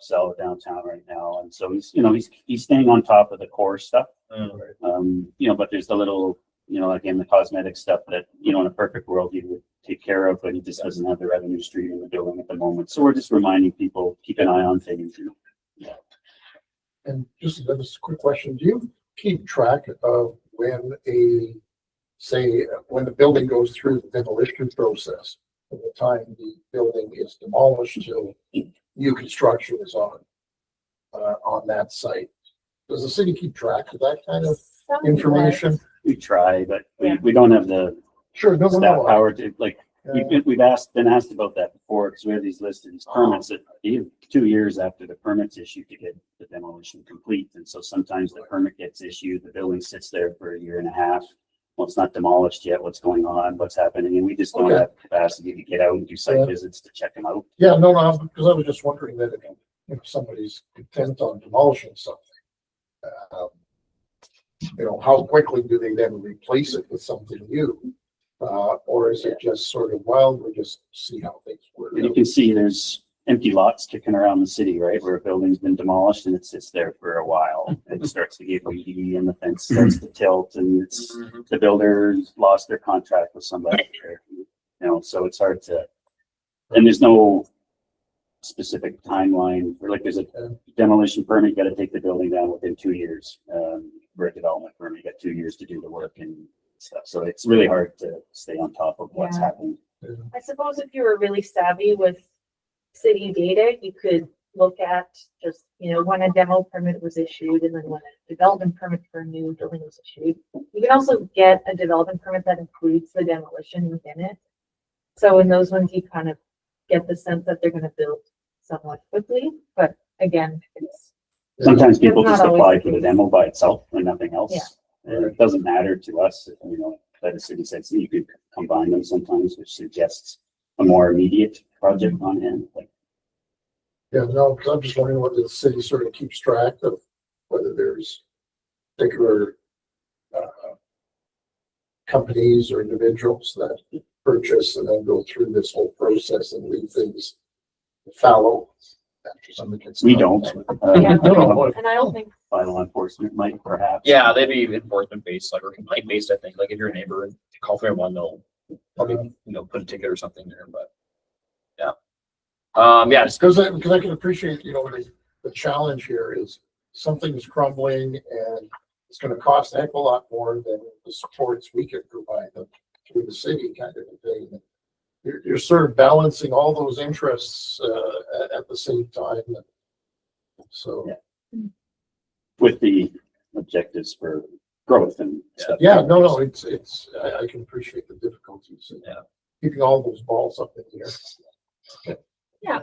upsell downtown right now, and so he's staying on top of the core stuff. But there's the little, again, the cosmetic stuff that, in a perfect world he would take care of, but he just doesn't have the revenue stream in the building at the moment. So we're just reminding people, keep an eye on things. Yeah. And just a quick question. Do you keep track of when the building goes through the demolition process from the time the building is demolished till new construction is on that site? Does the city keep track of that kind of information? We try, but we don't have the staff power to We've been asked about that before, because we have these listed as permits that give 2 years after the permit's issued to get the demolition complete. And so sometimes the permit gets issued, the building sits there for 1.5 years. Well, it's not demolished yet. What's going on? What's happening? And we just don't have capacity to get out and do site visits to check them out. Yeah, no, because I was just wondering that if somebody's intent on demolishing something, how quickly do they then replace it with something new? Or is it just sort of, we'll just see how things work? And you can see there's empty lots kicking around the city, right, where a building's been demolished and it sits there for a while. And it starts to get weedy and the fence starts to tilt, and it's the builders lost their contract with somebody there. So it's hard to, and there's no specific timeline. Or there's a demolition permit, you got to take the building down within 2 years. For a development permit, you got 2 years to do the work and stuff. So it's really hard to stay on top of what's happening. I suppose if you were really savvy with city data, you could look at just, when a demo permit was issued and then when a development permit for a new building was issued. You can also get a development permit that includes the demolition within it. So in those ones, you kind of get the sense that they're going to build somewhat quickly. But again, sometimes people just apply for the demo by itself and nothing else. Yeah. And it doesn't matter to us, that the city says you could combine them sometimes, which suggests a more immediate project on hand. Yeah, no, because I'm just wondering whether the city sort of keeps track of whether there's particular companies or individuals that purchase and then go through this whole process and leave things fallow. We don't. And I don't think law enforcement might perhaps. Yeah, they'd be enforcement based, or complaint based. I think, if you're a neighbor and call 311, they'll probably put a ticket or something there. But just because I can appreciate the challenge here is something's crumbling and it's going to cost a heck of a lot more than the supports we can provide them through the city, kind of a thing. You're sort of balancing all those interests at the same time. So, with the objectives for growth and stuff. Yeah, no, it's I can appreciate the difficulties in keeping all those balls up in the air. Yeah,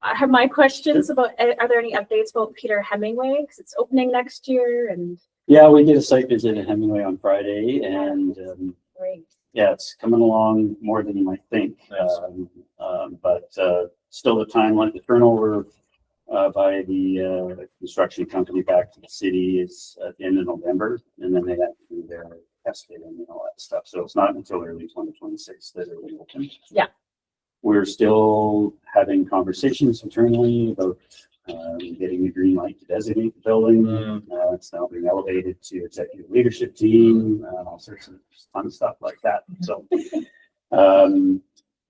I have my questions about, are there any updates about Peter Hemingway? Because it's opening next year. And yeah, we did a site visit at Hemingway on Friday, and great. Yeah, it's coming along more than you might think. But still the timeline, the turnover by the construction company back to the city is at the end of November, and then they have to do their testing and all that stuff. So it's not until early 2026 that it will open. Yeah. We're still having conversations internally about getting the green light to designate the building. It's now being elevated to executive leadership team, all sorts of fun stuff like that. So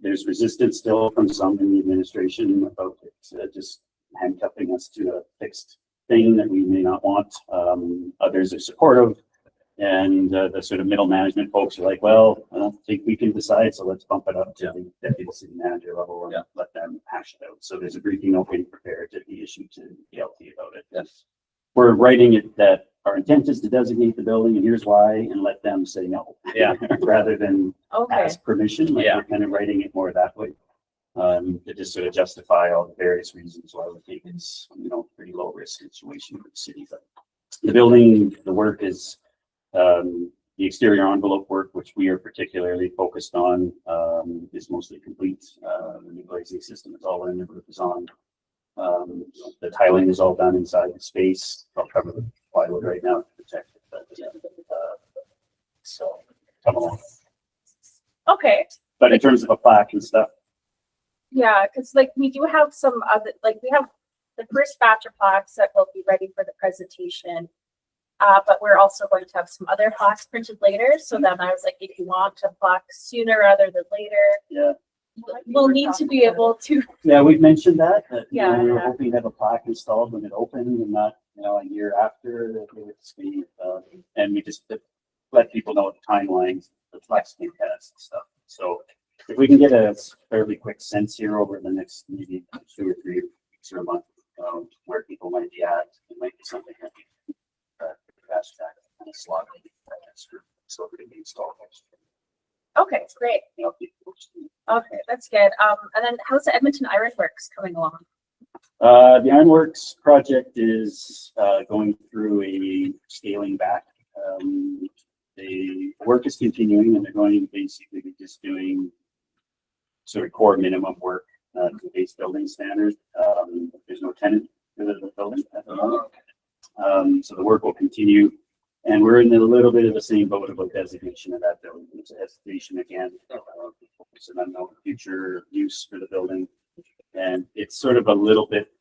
there's resistance still from some in the administration about it, just handcuffing us to a fixed thing that we may not want. Others are supportive, and the sort of middle management folks are like, well, I don't think we can decide, so let's bump it up to the deputy city manager level and let them hash it out. So there's a briefing note being prepared to be issued to DLT about it. Yes. We're writing it that our intent is to designate the building, and here's why, and let them say no. Yeah. Rather than ask permission. We're kind of writing it more that way. To just sort of justify all the various reasons why we think it's pretty low risk situation for the city. But the building, the work is the exterior envelope work, which we are particularly focused on, is mostly complete. The new glazing system is all in, the roof is on. The tiling is all done inside the space. I'll cover the plywood right now to protect it. But, so come along. Okay. But in terms of a plaque and stuff. Yeah, because we do have some other, we have the first batch of plaques that will be ready for the presentation. But we're also going to have some other plaques printed later. So then I was like, if you want a plaque sooner rather than later, Yeah. we'll need to be able to. Yeah, we've mentioned that, you know, Yeah, we were yeah. hoping to have a plaque installed when it opened and not, you know, a year after that we would see, and we just let people know the timelines, the flex can test and stuff. So if we can get a fairly quick sense here over the next maybe 2 or 3 weeks or a month, where people might be at, it might be something that we fast track and a slot so it can be installed next year. Okay, great. You know, people just- Okay, that's good. And then how's the Edmonton Ironworks coming along? The Ironworks project is going through a scaling back. The work is continuing and they're going to basically be just doing sort of core minimum work to base building standard. There's no tenant for the building at the moment. So the work will continue. And we're in a little bit of the same boat about designation of that building. It's a hesitation again. It's an unknown future use for the building. And it's sort of a little bit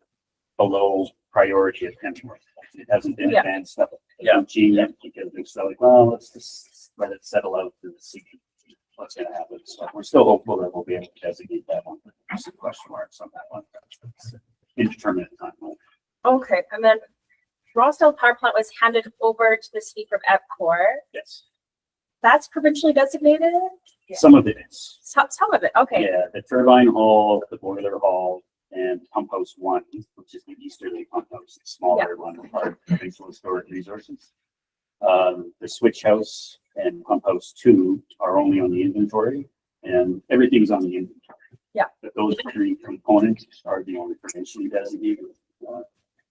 below priority of temporary. It hasn't been Yeah. advanced up yet because they're still like, well, let's just let it settle out to see what's going to happen. So we're still hopeful that we'll be able to designate that one. There's some question marks on that one. Indeterminate timeline. Okay, and then Rossdale Power Plant was handed over to the city from EPCOR. Yes. That's provincially designated? Some of it is. Some of it, okay. Yeah, the turbine hall, the boiler hall, and pump house 1, which is the easterly pump house, the smaller one, part of provincial storage resources. The switch house and pump house 2 are only on the inventory, and everything's on the inventory. Yeah. But those 3 components are the only provincially designated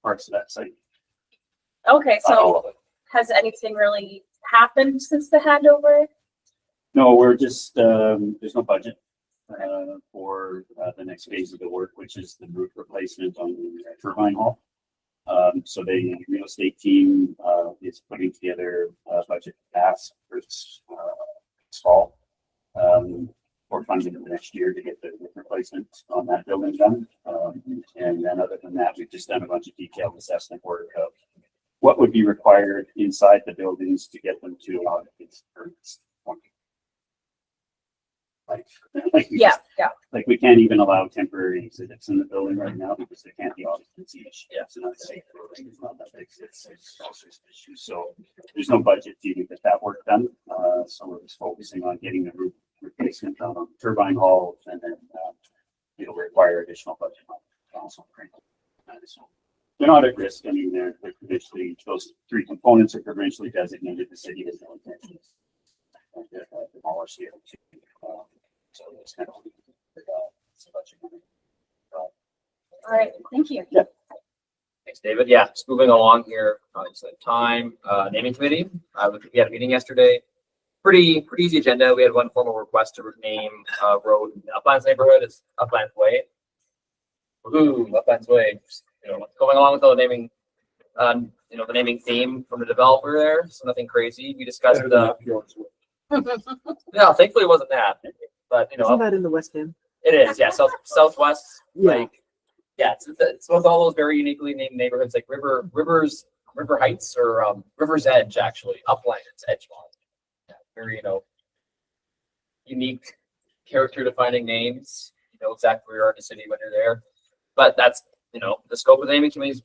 parts of that site. Okay, Not all so of it. has anything really happened since the handover? No, we're just, there's no budget for the next phase of the work, which is the roof replacement on the turbine hall. So the real estate team is putting together a budget task for this fall for funding of the next year to get the roof replacement on that building done. And then other than that, we've just done a bunch of detailed assessment work of what would be required inside the buildings to get them to its permits. Like we Yeah, just- yeah. like we can't even allow temporary exhibits in the building right now because there can't be occupancy issues. It's not safe building. It's not that big. It's all sorts of issues. So there's no budget to get that work done. So we're just focusing on getting the roof replacement done on turbine halls, and then it'll require additional budget on also. So they're not at risk. I mean, they're provincially, those 3 components are provincially designated. The city has no intention to demolish the other 2. So it's kind of budget money. All right, thank you. Thanks, David. Yeah, just moving along here. Obviously, time naming committee. We had a meeting yesterday. Pretty easy agenda. We had one formal request to rename road in Uplands neighborhood as Uplands Way. Woohoo, Uplands Way. You know, going along with the naming, you know, the naming theme from the developer there. So nothing crazy. We discussed the. Yeah, thankfully it wasn't that. But you know, Isn't that in the West End? it is. Yeah, southwest. Yeah. Like, yeah, it's with all those very uniquely named neighborhoods like River Heights or River's Edge, actually Upland. It's Edgemont. Yeah, very unique, character defining names. You know exactly where you are in the city when you're there. But that's the scope of the naming committee's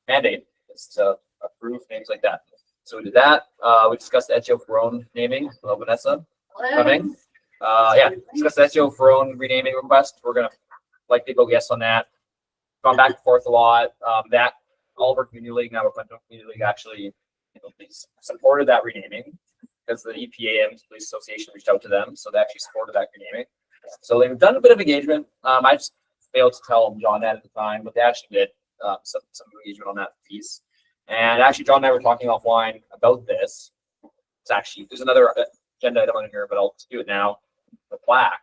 mandate is to approve names like that. So we did that. We discussed the Etio Ferron naming. Hello, Vanessa. Coming. Discussed the Etio Ferron renaming request. We're gonna likely vote yes on that. Gone back and forth a lot. That all of our community league, now our community league actually supported that renaming because the EPA and Police Association reached out to them, so they actually supported that renaming. So they've done a bit of engagement. I just failed to tell John that at the time, but they actually did some engagement on that piece. And actually, John and I were talking offline about this. There's another agenda item on here, but I'll do it now. The plaque.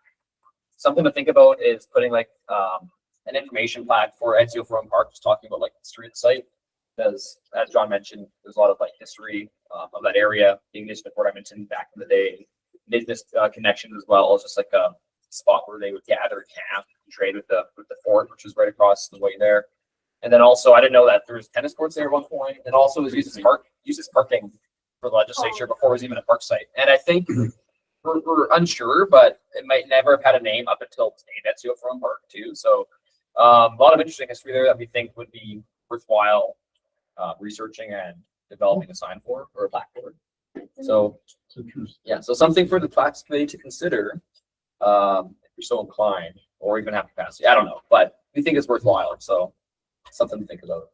Something to think about is putting like an information plaque for Etio Ferron Park, just talking about like the history of the site. Because as John mentioned, there's a lot of like history of that area, the English Fort Edmonton back in the day, business connections as well. It's just like a spot where they would gather, camp, and trade with the fort, which was right across the way there. And then also, I didn't know that there was tennis courts there at one point. It also was uses parking for the legislature before it was even a park site. And I think we're unsure, but it might never have had a name up until today. That's your front park too. So a lot of interesting history there that we think would be worthwhile researching and developing a sign for or a plaque for. So yeah, so something for the Plaques Committee to consider if you're so inclined, or even have capacity. I don't know, but we think it's worthwhile. So something to think about.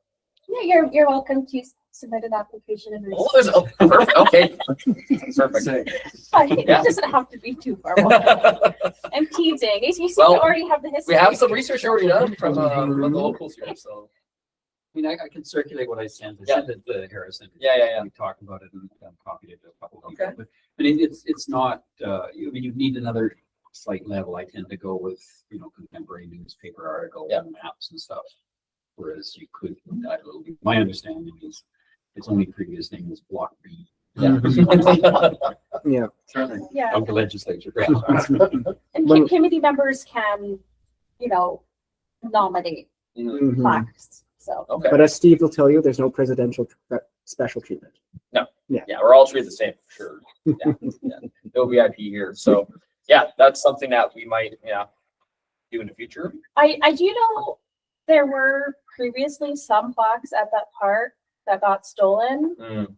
Yeah, you're welcome to submit an application. Oh, perfect. Okay. Perfect. It Yeah. doesn't have to be too formal. I'm teasing. You seem Well, to already have the history. We have some research already done from the locals here, so. I mean, I can circulate what I sent. I Yeah. sent it to Harrison. Yeah. We talked about it and copied it to a couple of Okay. people. But it's not, I mean, you need another slight level. I tend to go with, contemporary newspaper articles Yeah. and maps and stuff. Whereas you could add a little bit. My understanding is its only previous name was Block B. Yeah. Yeah. Yeah. Of the legislature. And committee members can, nominate Mhm. plaques. So Okay. But as Steve will tell you, there's no presidential special treatment. Yeah, we're all treated the same for sure. Yeah. No VIP here. So yeah, that's something that we might, do in the future. I do know there were previously some plaques at that park that got stolen, Mm,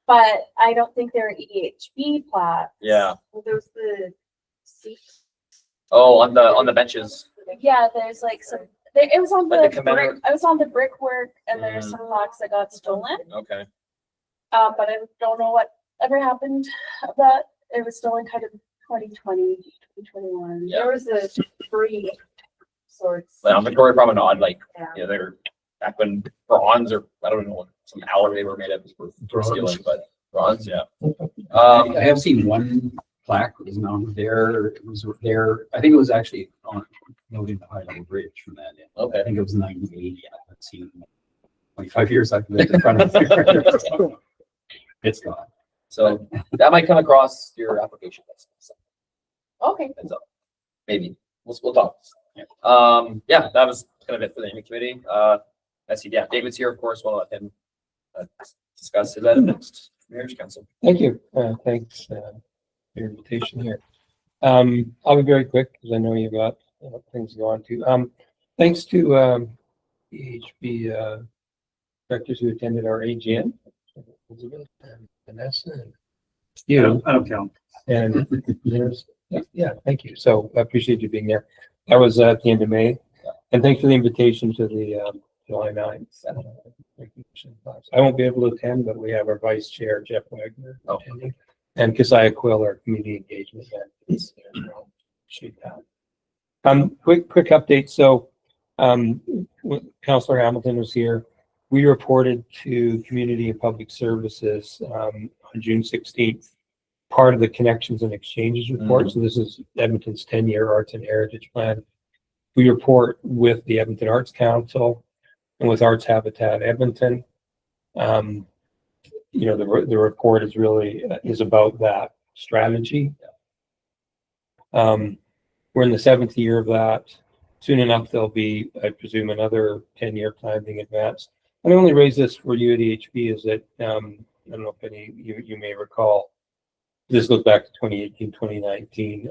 but I don't think they're EHB plaques. yeah. Well, there's the seat. Oh, on the benches. Yeah, there's like some. It was on Like the the commemorative- brick. I was on the brickwork, and there's Mm. some plaques that got stolen. Okay. But I don't know what ever happened. That it was stolen kind of 2020, 2021. Yeah. There was a free sorts. Like on Victoria Promenade, like, Yeah. they're back when bronze or I don't know what some alloy they were made of for stealing, but bronze, yeah. I have seen one plaque that was mounted there. It was there. I think it was actually on noting the High Level Bridge from that. Okay. I think it was 1980. I haven't seen it in 25 years. I've lived in front of it. It's gone. So that might come across your application list. So Okay. heads up. Maybe. We'll talk. Yeah, that was kind of it for the naming committee. I see, yeah, David's here, of course. We'll let him discuss it at the next marriage council. Thank you. Thanks for your invitation here. I'll be very quick because I know you've got things to go on to. Thanks to EHB directors who attended our AGM, Elizabeth and Vanessa and you. I don't count. And there's, yeah, thank you. So I appreciate you being there. That was at the end of May. And thanks for the invitation to the July 9th. recognition class. I won't be able to attend, but we have our vice chair, Jeff Wagner, attending. And Keziah Quill, our community engagement head, is there. So appreciate that. Quick update. So when Councillor Hamilton was here, we reported to Community and Public Services on June 16th, part of the Connections and Exchanges report. So this is Edmonton's 10-year Arts and Heritage Plan. We report with the Edmonton Arts Council and with Arts Habitat Edmonton. You know, the report is really is about that strategy. We're in the 7th year of that. Soon enough, there'll be, I presume, another 10-year plan being advanced. And I only raise this for you at EHB is that, I don't know if any you may recall, this goes back to 2018, 2019.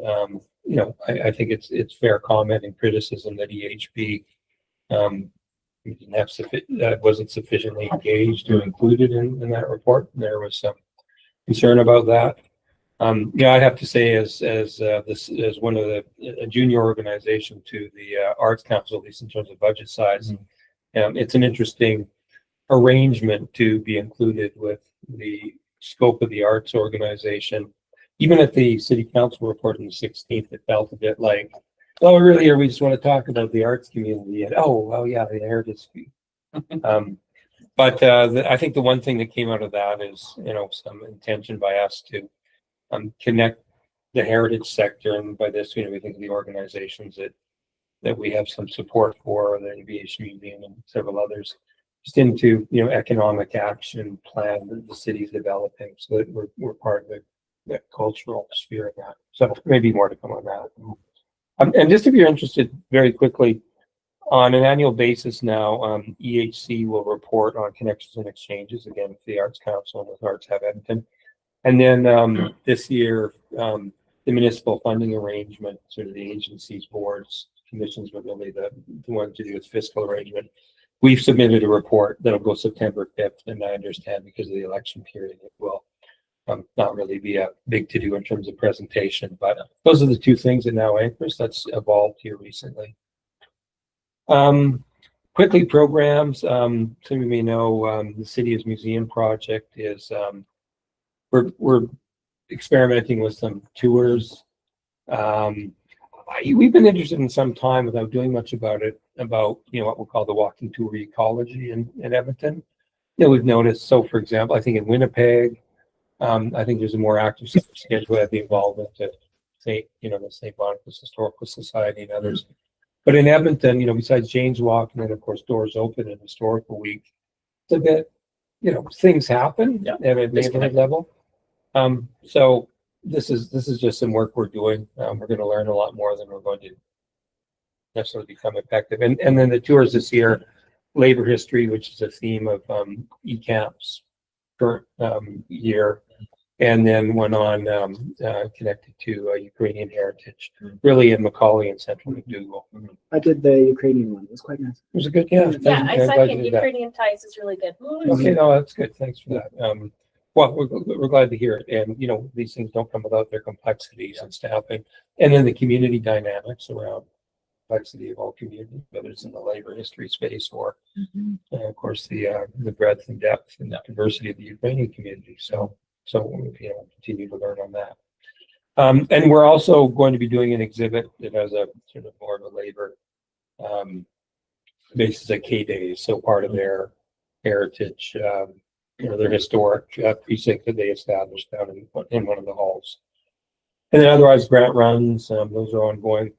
You know, I think it's fair comment and criticism that EHB didn't have wasn't sufficiently engaged or included in that report. There was some concern about that. Yeah, I'd have to say as one of a junior organization to the Arts Council, at least in terms of budget size, it's an interesting arrangement to be included with the scope of the arts organization. Even at the city council report on the 16th, it felt a bit like, oh, really, here we just want to talk about the arts community. And oh, well, yeah, the heritage. But I think the one thing that came out of that is, you know, some intention by us to connect the heritage sector, and by this, you know, we think of the organizations that we have some support for, the Aviation Museum and several others, just into, you know, economic action plan that the city's developing, so that we're part of the cultural sphere of that. So maybe more to come on that. And just if you're interested, very quickly, On an annual basis now, EHC will report on connections and exchanges, again, with the Arts Council and with Arts Hub Edmonton. And then this year, the municipal funding arrangement, sort of the agencies, boards, commissions were really the one to do with fiscal arrangement. We've submitted a report that'll go September 5th, and I understand because of the election period, it will not really be a big to do in terms of presentation, but those are the two things that now anchors that's evolved here recently. Quickly, programs. Some of you may know the City's Museum project is we're experimenting with some tours. We've been interested in some time without doing much about it, about what we'll call the walking tour ecology in Edmonton. We've noticed. So, for example, I think in Winnipeg, I think there's a more active schedule at the involvement of the St. Boniface Historical Society and others. But in Edmonton, besides Jane's Walk and then of course Doors Open and Historical Week, it's a bit, things happen at a neighborhood level. So this is just some work we're doing. We're going to learn a lot more than we're going to necessarily become effective. And then the tours this year, labor history, which is a theme of ECAMP's current year, and then one on connected to Ukrainian heritage, really in Macaulay and Central McDougall. I did the Ukrainian one. It was quite nice. Was it good? Yeah. Yeah, I'm I glad second you did that. Ukrainian ties is really good. Okay, no, that's good. Thanks for that. Well, we're glad to hear it. And, these things don't come without their complexities and staffing. And then the community dynamics around complexity of all communities, whether it's in the labor history space or, of course, the breadth and depth and diversity of the Ukrainian community. So continue to learn on that. And we're also going to be doing an exhibit that has a sort of more of a labor basis at K-Days. So part of their heritage, their historic precinct that they established down in one of the halls. And then otherwise grant runs, those are ongoing.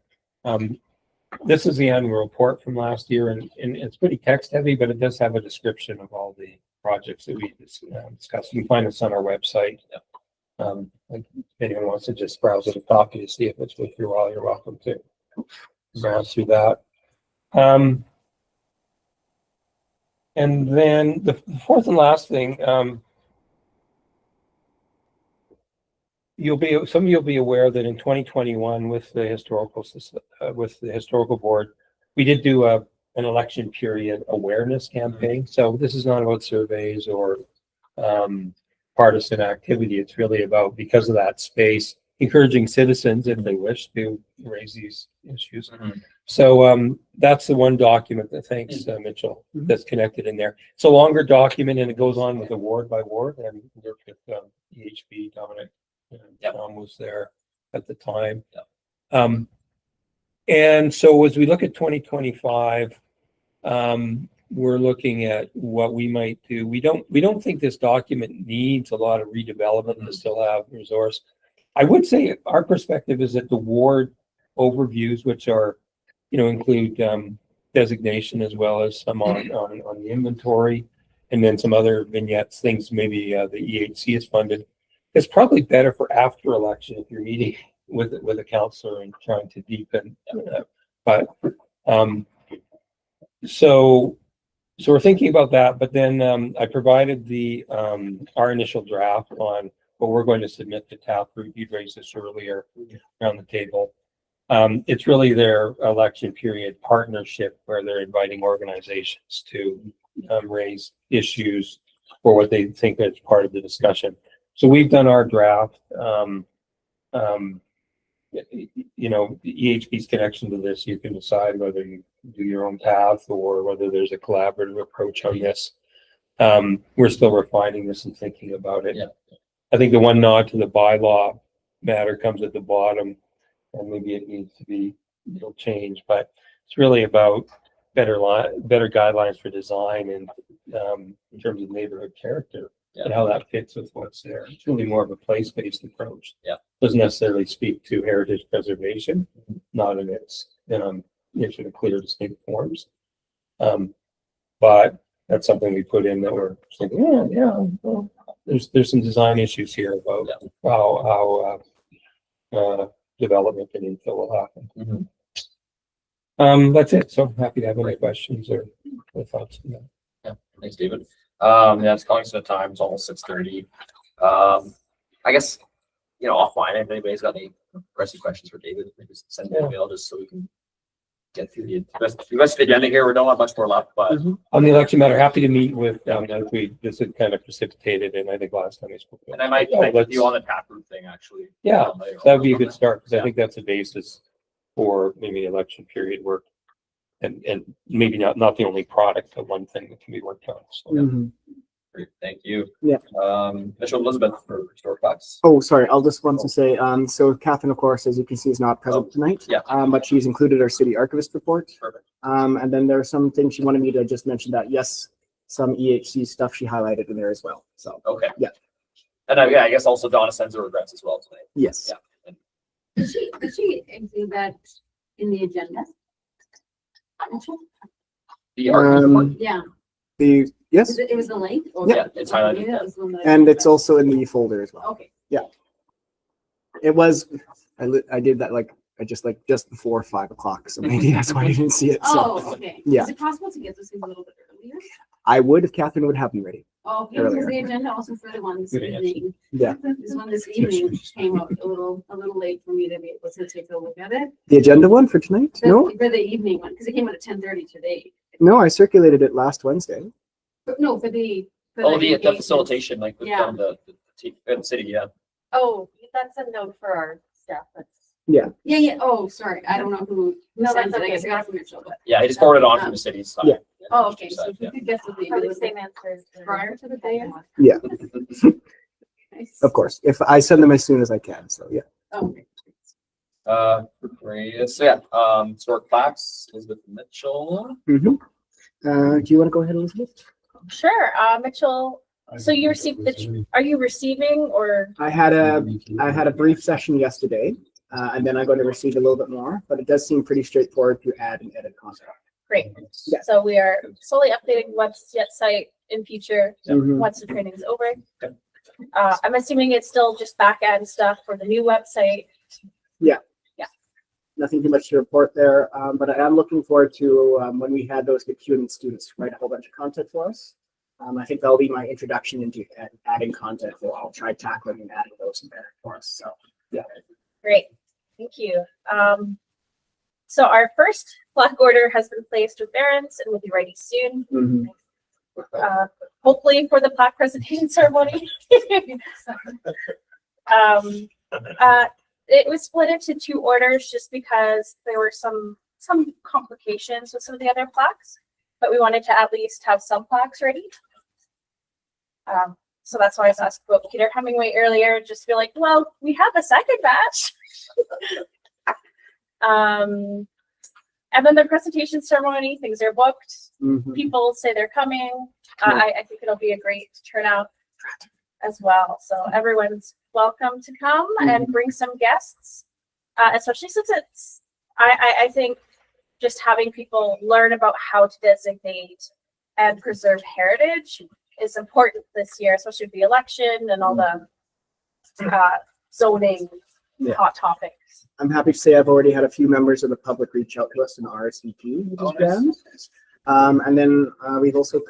This is the annual report from last year, and it's pretty text heavy, but it does have a description of all the projects that we discussed. You can find this on our website. If anyone wants to just browse at a copy to see if it's worth your while, you're welcome to browse through that. And then the fourth and last thing, some of you will be aware that in 2021 with the historical board, we did do an election period awareness campaign. So this is not about surveys or partisan activity. It's really about, because of that space, encouraging citizens, if they wish, to raise these issues. So that's the one document that, thanks Mitchell, that's connected in there. It's a longer document and it goes on with the ward by ward, and we worked with EHB, Dominic. Tom was there at the time. And so as we look at 2025, we're looking at what we might do. We don't think this document needs a lot of redevelopment to still have resource. I would say our perspective is that the ward overviews, which are, include designation as well as some on the inventory, and then some other vignettes, things maybe the EHC has funded. It's probably better for after election if you're meeting with a counselor and trying to deepen. So we're thinking about that. But then I provided our initial draft on what we're going to submit to Taproot. You'd raised this earlier around the table. It's really their election period partnership where they're inviting organizations to raise issues for what they think is part of the discussion. So we've done our draft. The EHB's connection to this, you can decide whether you do your own path or whether there's a collaborative approach on this. We're still refining this and thinking about it. I think the one nod to the bylaw matter comes at the bottom, and maybe it needs to be changed, but it's really about better guidelines for design and in terms of neighborhood character. And how that fits with what's there. It's really more of a place-based approach. Doesn't necessarily speak to heritage preservation, not in its sort of clear, distinct forms. But that's something we put in that we're thinking, well, there's some design issues here about how development and infill will happen. That's it. So happy to have any questions or thoughts on that. Yeah, thanks, David. Yeah, it's calling some time. It's almost 6:30. I guess, offline, if anybody's got any pressing questions for David, maybe just send me an email just so we can get through the rest of the agenda here. We don't have much more left, but On the election matter, happy to meet with, this had kind of precipitated, and I think last time we spoke. and I might connect with you on the taproot thing actually. Yeah, later that on. would be a good start, because I Yeah. think that's a basis for maybe the election period work. And maybe not the only product, but one thing that can be worked on. So. Mhm. Great, thank you. Yeah. Mitchell Elizabeth for historic facts. Oh, sorry. I'll just want to say, so Catherine, of course, as you can see, is not present tonight. yeah. But she's included our city archivist report. Perfect. And then there are some things she wanted me to just mention that, yes, some EHC stuff she highlighted in there as well. So, Okay. Yeah. And I guess also Donna sends her regrets as well tonight. yes. Yeah. Did she include that in the agenda? The archivist report. Yeah, Yes, it was the link? Yeah, it's highlighted. Maybe that was the one that I- and it's also in the folder as well. Okay. It was, I did that just before 5 o'clock, so maybe that's why you didn't see it. So Oh, okay. yeah. Is it possible to get this in a little bit earlier? I would if Catherine would have me ready. Oh, okay, because Earlier. the agenda also for the one this Good answer. evening. Yeah. This one this evening came up a little late for me to be able to take a look at it. The agenda one for tonight? No, For the evening one, because it came out at 10:30 today. no, I circulated it last Wednesday. But no, for the. Oh, the engagement. facilitation, like with Yeah. the city, yeah. Oh, that's a note for our staff. That's Yeah, oh, sorry, I don't know who No, sent that's it, I guess I okay. got it from Mitchell, but. Yeah, he just forwarded on from the city's side. Yeah. Oh, okay, so if Yeah. you could get to probably the the. same answer as Prior to the day? Yeah, Nice. of course. If I send them as soon as I can. So yeah. Oh, okay. Great. So yeah, historic plaques, Elizabeth Mitchell. Do you want to go ahead, Elizabeth? Sure, Mitchell, so you received are you receiving or? I had a brief session yesterday, and then I'm going to receive a little bit more, but it does seem pretty straightforward to add and edit content. Great. Yeah. So we are slowly updating website in future, Mhm. once the training is over. I'm assuming it's still just back end stuff for the new website. Nothing too much to report there, but I am looking forward to when we had those good CUNY students write a whole bunch of content for us. I think that'll be my introduction into adding content. So I'll try tackling and adding those in there for us. So yeah. Great, thank you. So our first plaque order has been placed with Barron's and will be ready soon. Mhm. Hopefully for the plaque presentation ceremony. It was split into two orders just because there were some complications with some of the other plaques, but we wanted to at least have some plaques ready. So that's why I was asked about Peter Hemingway earlier, just feel like, well, we have a second batch. And then the presentation ceremony, things are booked. Mhm. People say they're coming. I think it'll be a great turnout as well. So everyone's welcome to come and bring some guests, especially since it's, I think just having people learn about how to designate and preserve heritage is important this year, especially with the election and all the zoning Yeah. hot topics. I'm happy to say I've already had a few members of the public reach out to us in RSVP, which is grand. And then we've also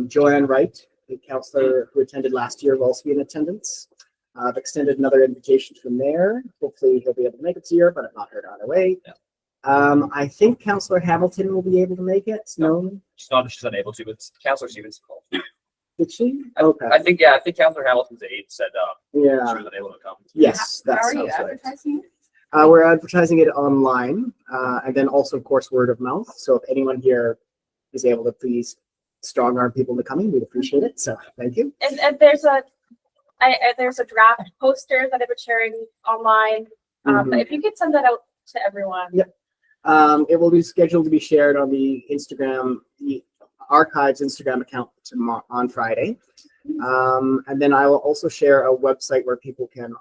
Joanne Wright, the counselor who attended last year, will also be in attendance. I've extended another invitation from there. Hopefully he'll be able to make it this year, but I've not heard either way. Yeah. I think Councillor Hamilton will be able to make it. No, She's unable to, but Councillor Stevens called. did she? Okay. I think Councillor Hamilton's aide said she Yeah. was unable to come. Yes, How that are you sounds right. advertising it? We're advertising it online, and then also, of course, word of mouth. So if anyone here is able to please strong arm people into coming, we'd appreciate it. So thank you. And there's a draft poster that I've been sharing online. But if you could send that out to everyone. Yep. It will be scheduled to be shared on the Archives Instagram account on Friday. And then I will also share a website where people can,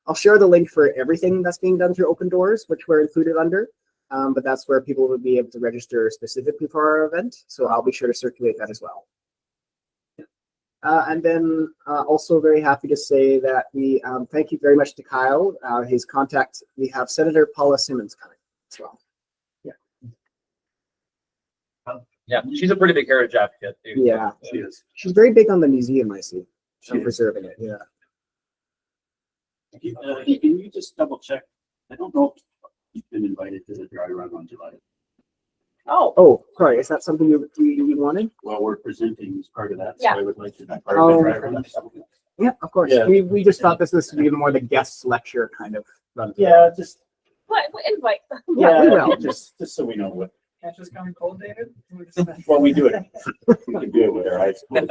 I'll share the link for everything that's being done through Open Doors, which we're included under. But that's where people will be able to register specifically for our event. So I'll be sure to circulate that as well. And then also very happy to say that we thank you very much to Kyle. His contact, we have Senator Paula Simmons coming as well. Yeah, Yeah, she's a pretty big heritage advocate too. Yeah. She is. She's very big on the museum, I see. She And is. preserving it, yeah. Can you just double check? I don't know if you've been invited to the dry run on July. Oh, Oh, sorry, is that something you wanted? Well, we're presenting as part of that, so Yeah. I would like to be part of the Oh, dry run. Yeah, of course. Yeah. We just thought this would be more the guest lecture kind of run. Yeah, just, what, invite them. Yeah, we will. just so we know what, Can't just come cold, David? well, we do it. We can do it with our eyes closed.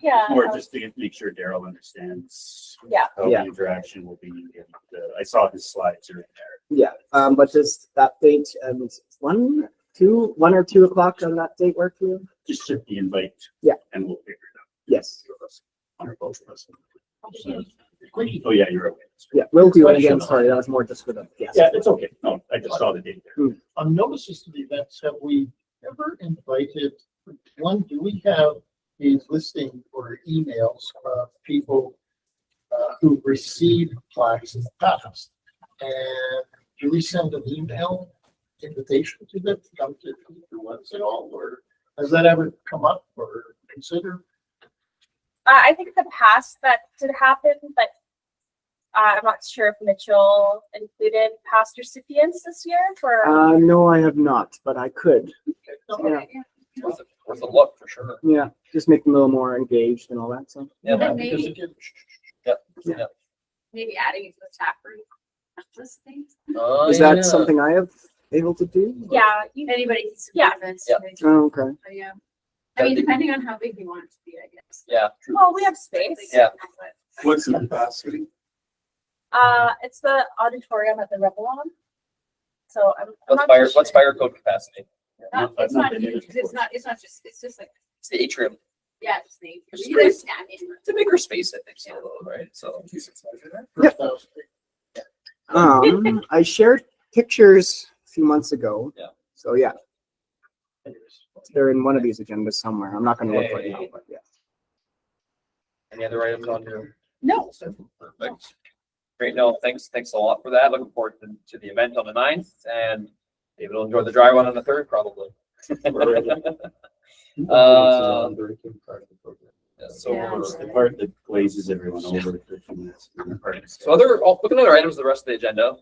Yeah. Or just to make sure Daryl understands. Yeah. How the Yeah. interaction will be. And, I saw his slides are in there. Yeah, but does that date and 1 or 2 o'clock on that date work for you? Just ship the invite. Yeah. And we'll figure it out. Yes. One or both of us. Oh, yeah, you're okay. Yeah, we'll do it again. Sorry, that was more just for the guests. Yeah, it's okay. No, I just saw the date there. On notices to the events, have we ever invited, one, do we have a listing or emails of people who received plaques in the past? And do we send an email invitation to them to come to the ones at all, or has that ever come up or considered? I think in the past that did happen, but I'm not sure if Mitchell included past recipients this year for. No, I have not, but I could. Yeah. Worth a look for sure. Yeah, just make them a little more engaged and all that stuff. Yeah. And Because maybe, again, maybe adding it to the chat room. Those things. Is that something I have able to do? Yeah, Anybody can Yeah. submit events. Yeah. Oh, okay. So, yeah. I mean, depending on how big you want it to be, I guess. Yeah. well, we have space. Yeah. What's the capacity? It's the auditorium at the Revlon. So I'm not What's sure. fire code capacity? It's not huge, 'cause it's just like, It's the atrium. yeah, just the, It's you great. just stand in. It's a bigger space, I think, so, right? So. first house, I shared pictures a few months ago. Yeah. So yeah, they're in one of these agendas somewhere. I'm not going to look right now, Hey. but yeah. Any other items on your? No. Perfect. Great, no, thanks a lot for that. Looking forward to the event on the 9th, and David will enjoy the dry one on the 3rd, probably. So, Yeah. It's the part that glazes everyone over. so looking at other items, the rest of the agenda,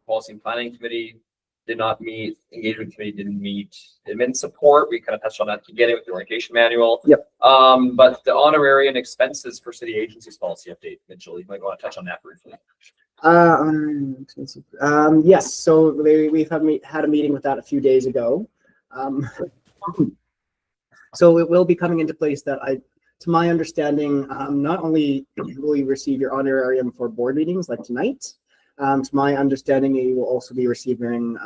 policy and planning committee did not meet, engagement committee didn't meet, admin support, we kind of touched on that at the beginning with the orientation manual. Yep. But the honorary and expenses for city agencies policy update, Mitchell, you might want to touch on that briefly. Yes, so we've had a meeting with that a few days ago. So it will be coming into place that to my understanding, not only will you receive your honorarium for board meetings like tonight, to my understanding, you will also be receiving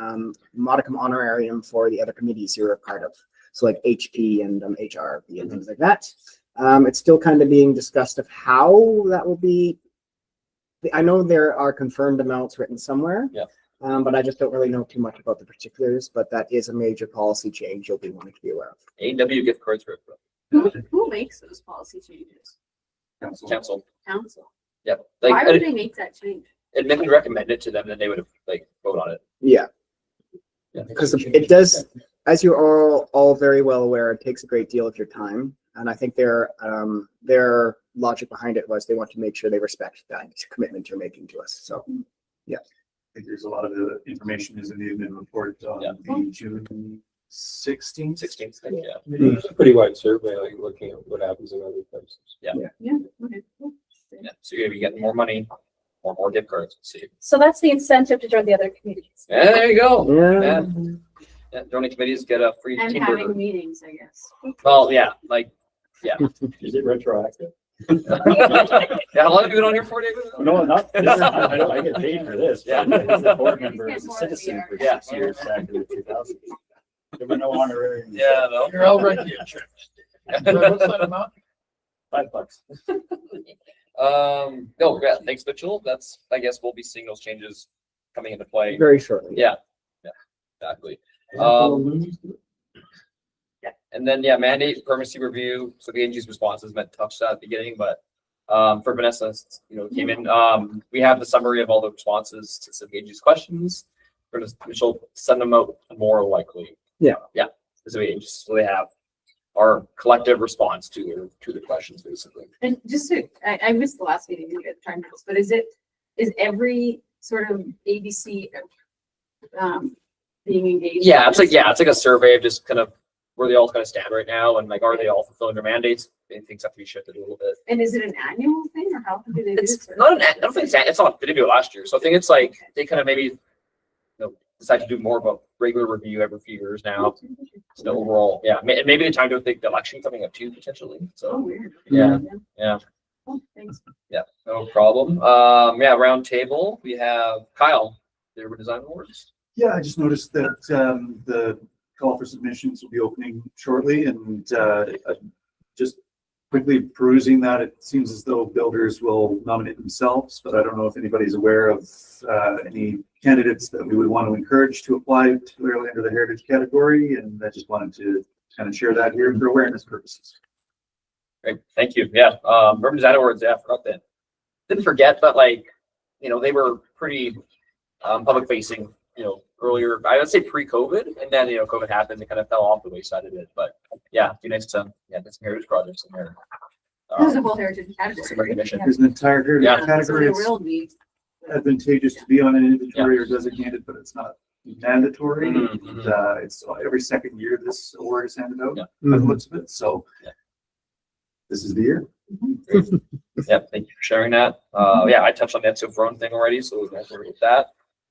modicum honorarium for the other committees you're a part of. So like HP and HRB and things like that. It's still kind of being discussed of how that will be. I know there are confirmed amounts written somewhere. Yeah. But I just don't really know too much about the particulars, but that is a major policy change you'll be wanting to be aware of. AW gift cards for Who makes those policy changes? council. Council. Yep. Why would Like, they make that change? admin would recommend it to them, then they would like vote on it. Yeah, Yeah. because it does, as you're all very well aware, it takes a great deal of your time. And I think their logic behind it was they want to make sure they respect that commitment you're making to us. So, yeah. I think there's a lot of the information is in the admin report on Yeah. the June 16th. 16th, yeah. It's a pretty wide survey, like looking at what happens in other places. Yeah, okay. Cool. Yeah. So you're gonna be getting more money, more gift cards. See. So that's the incentive to join the other communities. Yeah, there you go. Yeah. Yeah. Joining committees get a free And team having burger. meetings, I guess. Well, yeah, like, Is it retroactive? yeah, how long have you been on here for, David? No, not this. I get paid for this. Yeah. As a board member, He's as a getting citizen for Yeah. 6 years back in the 2000s. There were no honorary. Yeah, no. You're already in charge. What's that amount? $5. No, yeah, thanks, Mitchell. That's, I guess we'll be seeing those changes coming into play. Very shortly. Yeah, exactly. Yeah, and then, yeah, mandate permanency review. So the AG's responses meant to touch that at the beginning, but for Vanessa, came in, we have the summary of all the responses to some AG's questions. We're gonna, Mitchell, send them out more likely. Yeah. Yeah, So they have our collective response to the questions, basically. And just to, I missed the last meeting, you guys trying to, but is every sort of ABC being engaged? Yeah, it's like a survey of just kind of where they all kind of stand right now, and like, are they all fulfilling their mandates? Things have to be shifted a little bit. And is it an annual thing, or how do they do It's it? not I don't think it's not, they didn't do it last year. So I think it's like, they kind of maybe, decide to do more of a regular review every few years now. So overall, yeah, and maybe the time to think the election coming up too, potentially. Oh, So, weird. yeah. Oh, thanks. Yeah, no problem. Yeah, round table, we have Kyle, the Urban Design Awards. Yeah, I just noticed that the call for submissions will be opening shortly, and just quickly perusing that, it seems as though builders will nominate themselves, but I don't know if anybody's aware of any candidates that we would want to encourage to apply, particularly under the heritage category, and I just wanted to kind of share that here for awareness purposes. Great, thank you. Yeah, Urban Design Awards, yeah, I forgot that. Didn't forget, but like, they were pretty public facing, earlier, I would say pre-COVID, and then, COVID happened, they kind of fell off the wayside of it, but yeah, it'd be nice to, get some heritage projects in there. There's a whole heritage category. Some recognition. There's an entire heritage Yeah. category. So It's there will be. advantageous to be on an inventory or designated, but it's not mandatory. Mhm. And, it's every second year this award is handed out, Yeah. by the looks of it, so Yeah. this is the year. Yeah, thank you for sharing that. Yeah, I touched on the Etso Throne thing already, so we're going with that.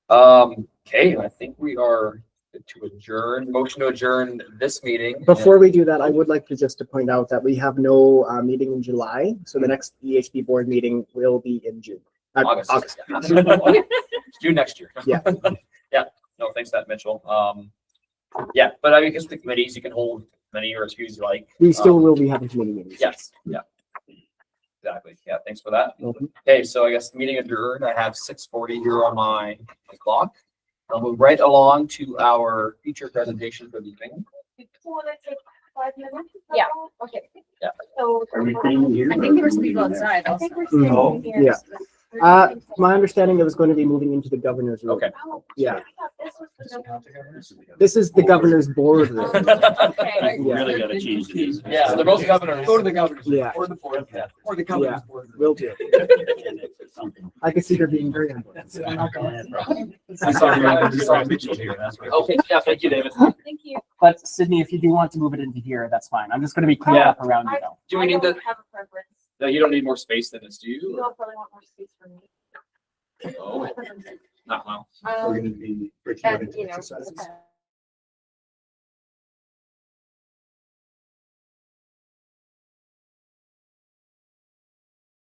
Okay, I think we are good to adjourn. Motion to adjourn this meeting. Before we do that, I would like to point out that we have no meeting in July. So the next EHB board meeting will be in June. August. June next year. Yeah. Yeah. No, thanks for that, Mitchell. Yeah, but I guess the committees, you can hold many or as few as you like. We still will be having committee meetings. Yes, yeah. Exactly. Yeah, thanks for that. Mhm. Okay, so I guess meeting adjourned. I have 6:40 here on my clock. I'll move right along to our feature presentation for the evening. Yeah, okay. Yeah. So. Are we staying here? I think there were some people outside I also. think we're Oh, staying here. yeah. My understanding it was going to be moving into the governor's room. Okay. Yeah. I thought this was the- This is the governor's board room. Okay. We really gotta change these. Yeah, they're both governors. Go to the governor's. Yeah. Or the board. Yeah. Or the governor's board. Will do. Something. I can see her being very humble. I saw Mitchell here, that's right. Okay, yeah, thank you, David. Thank you. But Sydney, if you do want to move it into here, that's fine. I'm just gonna be cleaning Yeah. up around you though. Do we need I the, don't have a preference. no, you don't need more space than this, do You you? all probably want more space for me. Oh, not well. We're gonna be breaking out And, into you know, exercises.